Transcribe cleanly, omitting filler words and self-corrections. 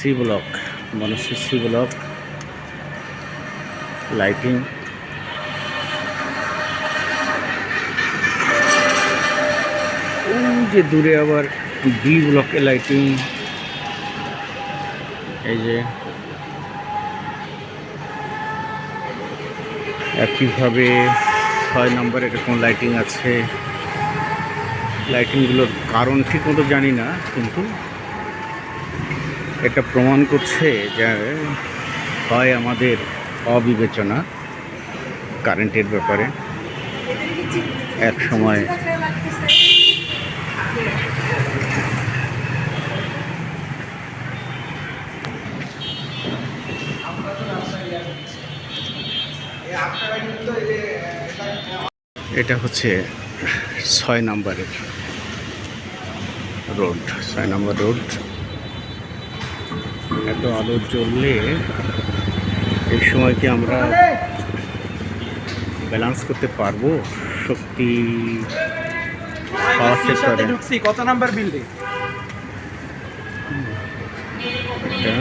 C block, Banashree C block lighting. ওই যে দূরে আবার বি ব্লকে লাইটিং। এই যে একইভাবে 6 নম্বরে এরকম লাইটিং আছে। লাইটিংগুলোর কারণ ঠিক মতো জানি না, কিন্তু এটা প্রমাণ করছে যে হয় আমাদের অবিবেচনা কারেন্টের ব্যাপারে। এক সময় এটা হচ্ছে 6 নম্বরের রোড, 6 নম্বর রোড। এত আলো জ্বললে এই সময় কি আমরা ব্যালেন্স করতে পারবো শক্তি পাওয়ার সেক্টরে? কত নাম্বার বিল্ডিং? এটা